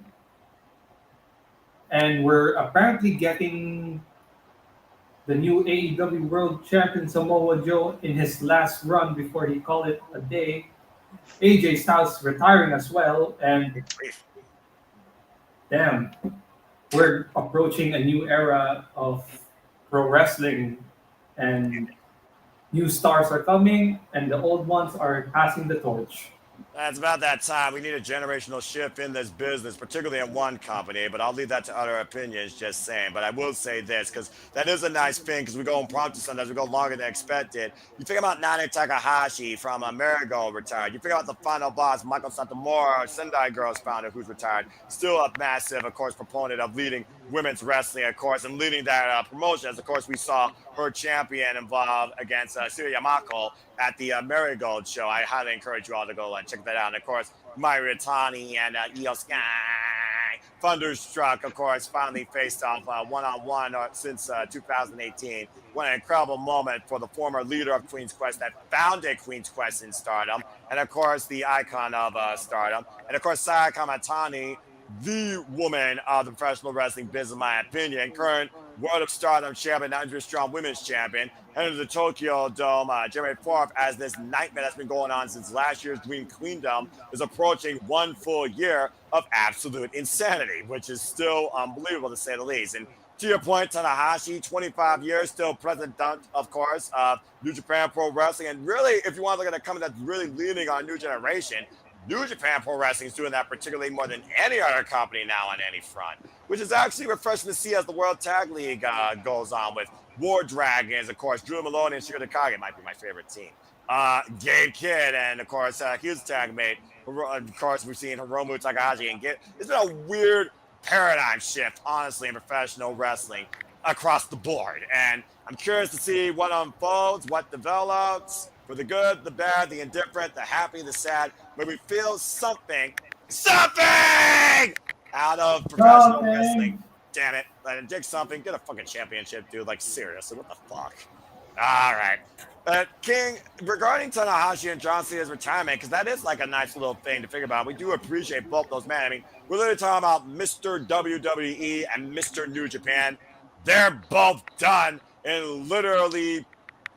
C: And we're apparently getting the new AEW World Champion Samoa Joe in his last run before he called it a day. AJ Styles retiring as well, and damn, we're approaching a new era of pro wrestling, and new stars are coming, and the old ones are passing the torch.
A: It's about that time. We need a generational shift in this business, particularly in one company, but I'll leave that to other opinions, just saying. But I will say this, because that is a nice thing, because we go impromptu sometimes, we go longer than expected. You think about Nana Takahashi from Marigold retired. You think about the final boss, Michael Satomura, Sendai Girls founder, who's retired. Still a massive, of course, proponent of leading women's wrestling, of course, and leading that promotion. As, of course, we saw her champion involved against Suya Yamako at the Marigold show. I highly encourage you all to go and check that out. And, of course, Mayuri Tani and Io Sky Thunderstruck, of course, finally faced off one-on-one since 2018. What an incredible moment for the former leader of Queen's Quest that founded Queen's Quest in Stardom, and of course the icon of Stardom, and of course Saya Kamatani, the woman of the professional wrestling business, in my opinion, current World of Stardom champion, 900 strong women's champion, headed to the Tokyo Dome January 4th, as this nightmare that's been going on since last year's Dream Queendom is approaching 1 full year of absolute insanity, which is still unbelievable to say the least. And to your point, Tanahashi, 25 years, still president, of course, of New Japan Pro Wrestling. And really, if you want to look at a company that's really leading on new generation, New Japan Pro Wrestling is doing that particularly more than any other company now on any front, which is actually refreshing to see as the World Tag League goes on with War Dragons, of course, Drew Maloney and Shigeru Takagi might be my favorite team. Gabe Kidd and, of course, his tag mate. Of course, we've seen Hiromu Takahashi and Gabe. It's been a weird paradigm shift, honestly, in professional wrestling across the board. And I'm curious to see what unfolds, what develops, for the good, the bad, the indifferent, the happy, the sad, where we feel something out of professional wrestling. Damn it. Let him dig something. Get a fucking championship, dude. Like, seriously, what the fuck? All right. King, regarding Tanahashi and John Cena's retirement, because that is like a nice little thing to figure about. We do appreciate both those men. I mean, we're literally talking about Mr. WWE and Mr. New Japan. They're both done in literally,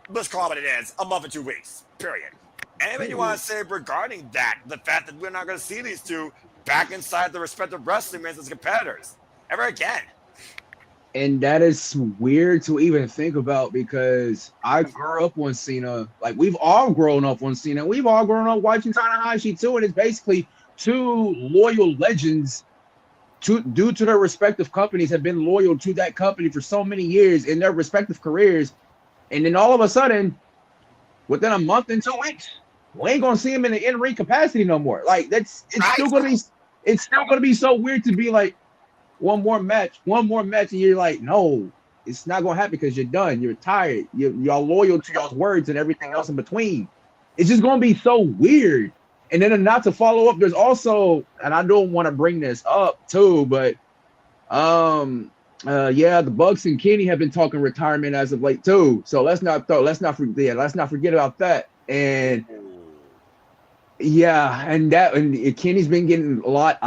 A: let's call it what it is, a month or 2 weeks, period. Anything you want to say regarding that, the fact that we're not going to see these two back inside the respective wrestling rings as competitors ever again?
B: And that is weird to even think about, because I grew up on Cena. Like, we've all grown up on Cena. We've all grown up watching Tanahashi too. And it's basically two loyal legends due to their respective companies have been loyal to that company for so many years in their respective careers. And then all of a sudden, within a month and 2 weeks, we ain't gonna see him in the in-ring capacity no more. Like, still gonna be so weird to be like, one more match, and you're like, no, it's not gonna happen because you're done. You're tired. You're loyal to y'all's words and everything else in between. It's just gonna be so weird. And then not to follow up, there's also, and I don't want to bring this up too, but the Bucks and Kenny have been talking retirement as of late too. So let's not forget about that. And yeah, and Kenny's been getting a lot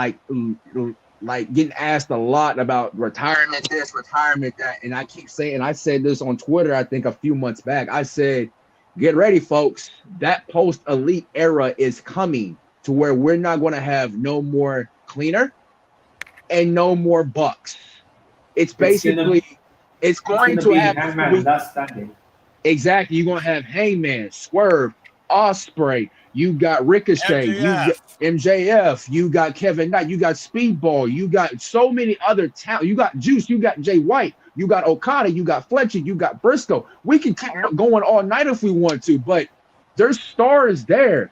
B: like getting asked a lot about retirement this, retirement that. And I keep saying, I said this on Twitter, I think a few months back. I said, get ready, folks. That post-elite era is coming to where we're not going to have no more Cleaner and no more Bucks. It's basically, it's going to have
C: Hangman Last Standing.
B: Exactly. You're going to have Hangman, Swerve, Ospreay. You got Ricochet,
A: MJF.
B: you got MJF, you got Kevin Knight, you got Speedball, you got so many other talent. You got Juice, you got Jay White, you got Okada, you got Fletcher, you got Briscoe. We can keep going all night if we want to, but there's stars there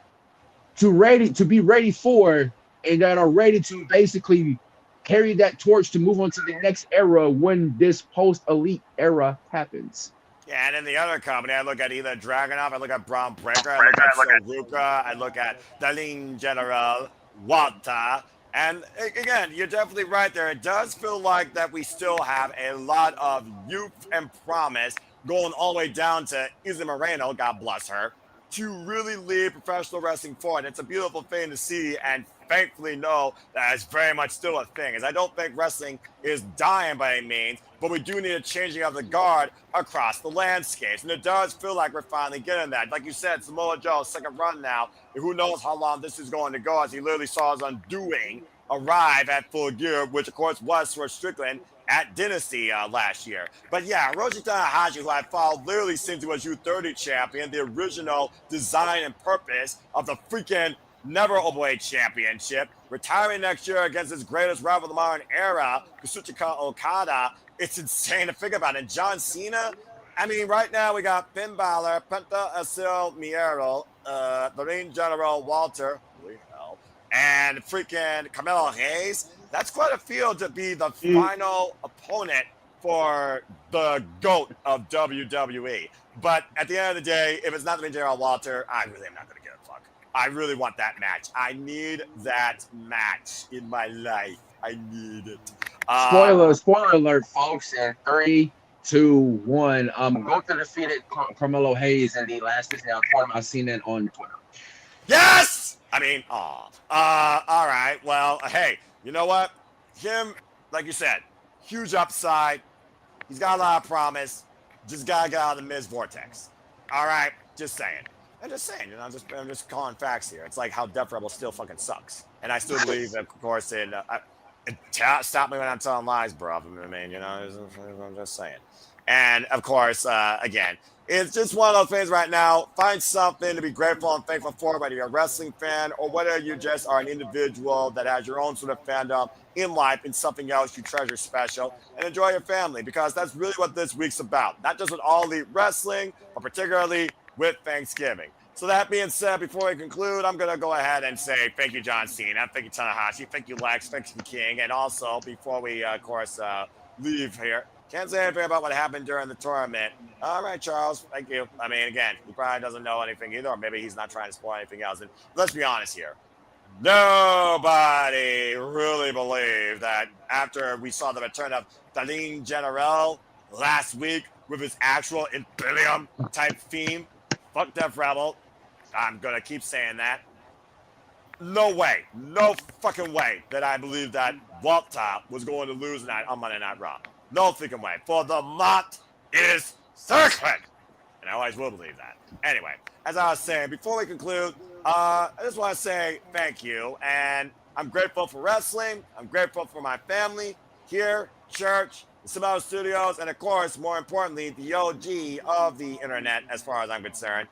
B: to be ready for, and that are ready to basically carry that torch to move on to the next era when this post-elite era happens.
A: Yeah, and in the other company, I look at either Dragunov, I look at Braun Breaker, I look at Shoruka, I look at Darlene General, Walter. And again, you're definitely right there. It does feel like that we still have a lot of youth and promise going all the way down to Izzy Moreno, God bless her, to really lead professional wrestling forward. It's a beautiful thing to see, and thankfully know that it's very much still a thing. As I don't think wrestling is dying by any means, but we do need a changing of the guard across the landscapes. And it does feel like we're finally getting that. Like you said, Samoa Joe's second run now. And who knows how long this is going to go, as he literally saw his undoing arrive at Full Gear, which of course was for Strickland at Dynasty last year. But yeah, Hiroshi Tanahashi, who I followed literally since he was U30 champion, the original design and purpose of the freaking never overweight championship, retiring next year against his greatest rival of the modern era, Kazuchika Okada. It's insane to think about. And John Cena, I mean, right now we got Finn Balor, Penta Asil Miero, the Ring General Walter, and freaking Carmelo Hayes. That's quite a field to be the final opponent for the GOAT of WWE. But at the end of the day, if it's not the Ring General Walter, I really am not going to give a fuck. I really want that match. I need that match in my life. I need it.
B: Spoiler alert, folks. In 3, 2, 1. Gunther defeated Carmelo Hayes in the last now tournament. I've seen that on Twitter.
A: Yes! I mean, all right. Well, hey, you know what? Him, like you said, huge upside. He's got a lot of promise. Just gotta get out of the Miz vortex. All right, just saying. I'm just saying, I'm just calling facts here. It's like how Death Rebel still fucking sucks, and I still believe, of course, in. Stop me when I'm telling lies, bro. I mean, I'm just saying. And of course, again, it's just one of those things right now. Find something to be grateful and thankful for, whether you're a wrestling fan or whether you just are an individual that has your own sort of fandom in life and something else you treasure special, and enjoy your family, because that's really what this week's about. Not just with All Elite Wrestling, but particularly with Thanksgiving. So that being said, before we conclude, I'm going to go ahead and say thank you, John Cena. Thank you, Tanahashi. Thank you, Lex. Thank you, King. And also, before we, of course, leave here, can't say anything about what happened during the tournament. All right, Charles. Thank you. I mean, again, he probably doesn't know anything either, or maybe he's not trying to spoil anything else. And let's be honest here. Nobody really believed that after we saw the return of Darlene General last week with his actual Imperium type theme. Fuck Death Rebel. I'm going to keep saying that. No way. No fucking way that I believe that Walter was going to lose tonight on Monday Night Raw. No freaking way. For the Mott is sacred. And I always will believe that. Anyway, as I was saying, before we conclude, I just want to say thank you. And I'm grateful for wrestling. I'm grateful for my family here, church, the Simone Studios, and of course, more importantly, the OG of the internet, as far as I'm concerned,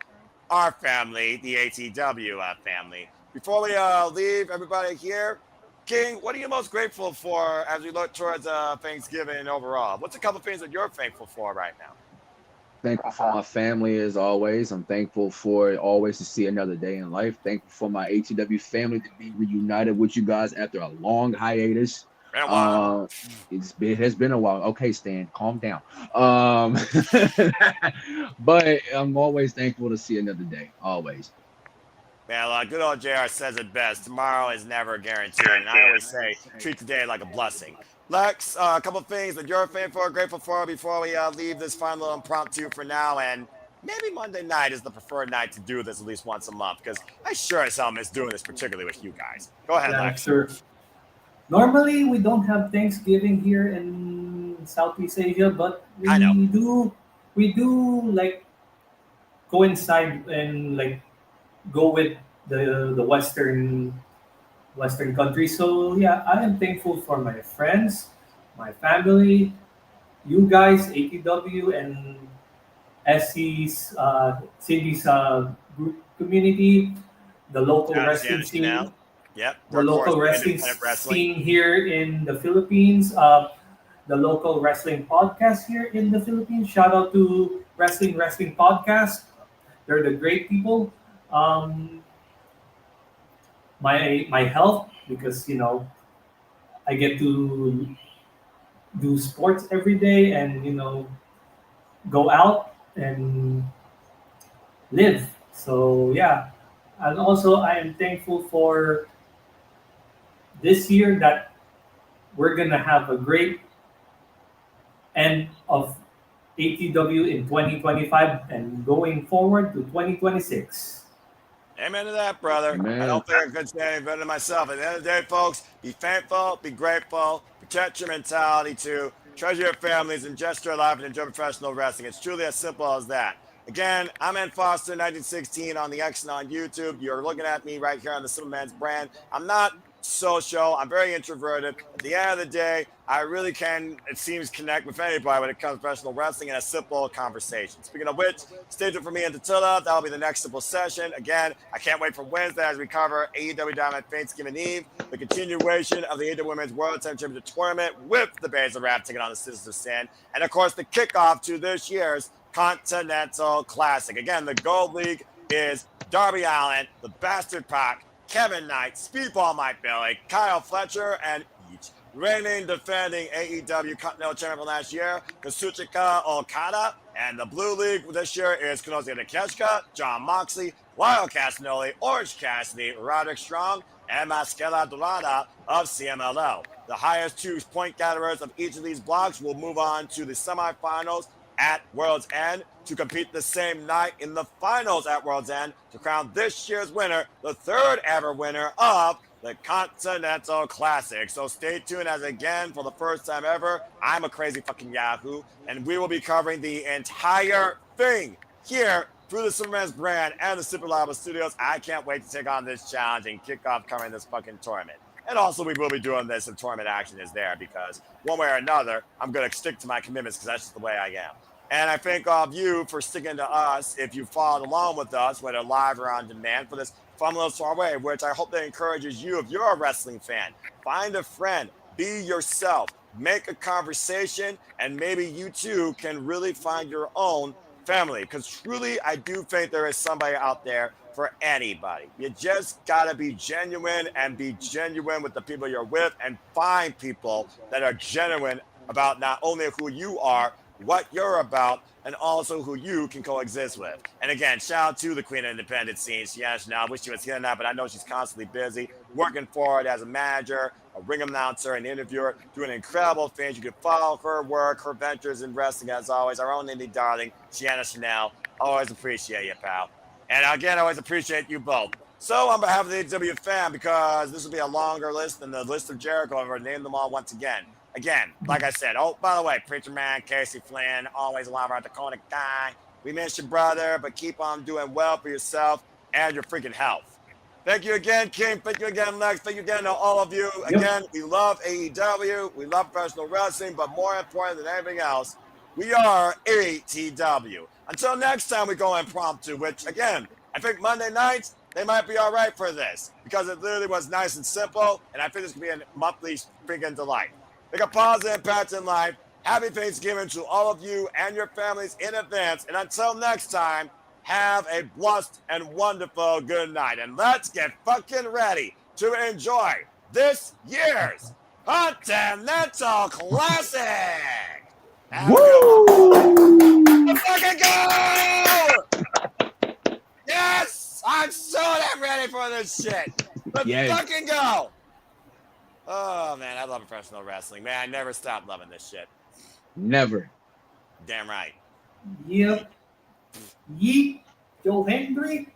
A: our family, the ATW family. Before we leave everybody here, King, what are you most grateful for as we look towards Thanksgiving overall? What's a couple things that you're thankful for right now?
B: Thankful for my family as always. I'm thankful for always to see another day in life. Thankful for my ATW family to be reunited with you guys after a long hiatus. It has been a while. Okay, Stan, calm down. But I'm always thankful to see another day. Always.
A: Man, good old JR says it best. Tomorrow is never guaranteed. And I always say, treat the day like a blessing. Lex, a couple things that you're thankful or grateful for before we leave this final little impromptu for now. And maybe Monday night is the preferred night to do this at least once a month, because I sure as hell miss doing this, particularly with you guys. Go ahead, Lex.
C: Sure. Normally, we don't have Thanksgiving here in Southeast Asia, but we do like coincide and like go with the Western countries. So yeah, I am thankful for my friends, my family, you guys, ATW and SC's Cindy's group community, the local wrestling scene.
A: Yep.
C: The local wrestling scene here in the Philippines. The local wrestling podcast here in the Philippines. Shout out to Wrestling Podcast. They're the great people. My health, because I get to do sports every day and go out and live. So yeah, and also I am thankful for this year that we're gonna have a great end of ATW in 2025 and going forward to 2026.
A: Amen to that, brother. Amen. I don't think I could say any better than myself. At the end of the day, folks, be thankful, be grateful, protect your mentality too, treasure your families, and just your life and enjoy professional wrestling. It's truly as simple as that. Again, I'm N Foster 1916 on the X and on YouTube. You're looking at me right here on the Superman's brand. I'm not social. I'm very introverted. At the end of the day, I really can, it seems, connect with anybody when it comes to professional wrestling in a simple conversation. Speaking of which, stay tuned for me and Tatilla. That'll be the next simple session. Again, I can't wait for Wednesday as we cover AEW Dynamite Thanksgiving Eve, the continuation of the AEW Women's World Championship Tournament with the Baszler Rap taking on the Sisters of Sin, and of course the kickoff to this year's Continental Classic. Again, the Gold League is Darby Allin, the Bastard Pac, Kevin Knight, Speedball Mike Bailey, Kyle Fletcher, and each reigning defending AEW Continental Champion from last year, Kazuchika Okada. And the Blue League this year is Konosuke Takeshita, John Moxley, Lyle Castanoli, Orange Cassidy, Roderick Strong, and Mascara Dorada of CMLL. The highest 2 point gatherers of each of these blocks will move on to the semifinals at World's End to compete the same night in the finals at World's End to crown this year's winner, the 3rd ever winner of the Continental Classic. So stay tuned, as again, for the first time ever, I'm a crazy fucking Yahoo, and we will be covering the entire thing here through the Superman's brand and the Super Lava Studios. I can't wait to take on this challenge and kick off covering this fucking tournament. And also, we will be doing this if tournament action is there, because one way or another, I'm going to stick to my commitments because that's just the way I am. And I thank all of you for sticking to us if you followed along with us, whether live or on demand, for this fun little soiree, which I hope that encourages you, if you're a wrestling fan, find a friend, be yourself, make a conversation, and maybe you too can really find your own family. Because truly, I do think there is somebody out there for anybody. You just gotta be genuine, and be genuine with the people you're with, and find people that are genuine about not only who you are, what you're about, and also who you can coexist with. And again, shout out to the Queen of Independent Scene, Sienna Chanel. I wish she was here now, but I know she's constantly busy working for it as a manager, a ring announcer, an interviewer, doing incredible things. You can follow her work, her ventures in wrestling, as always. Our own indie darling, Sienna Chanel. Always appreciate you, pal. And again, I always appreciate you both. So on behalf of the AEW fan, because this will be a longer list than the list of Jericho, I'm going to name them all once again. Again, like I said, oh, by the way, Preacher Man, Casey Flynn, always a lot of our Dakota guy. We miss your brother, but keep on doing well for yourself and your freaking health. Thank you again, King. Thank you again, Lex. Thank you again to all of you. Again, we love AEW. We love professional wrestling, but more important than anything else, we are ATW. Until next time we go impromptu, which, again, I think Monday nights, they might be all right for this, because it literally was nice and simple, and I think this could be a monthly freaking delight. Make a positive impact in life. Happy Thanksgiving to all of you and your families in advance. And until next time, have a blessed and wonderful good night. And let's get fucking ready to enjoy this year's Continental Classic.
B: Woo!
A: Let's fucking go! Yes! I'm so damn ready for this shit. Let's fucking go! Oh, man, I love professional wrestling. Man, I never stopped loving this shit.
B: Never.
A: Damn right.
C: Yep. Yeet. Joe Hendry.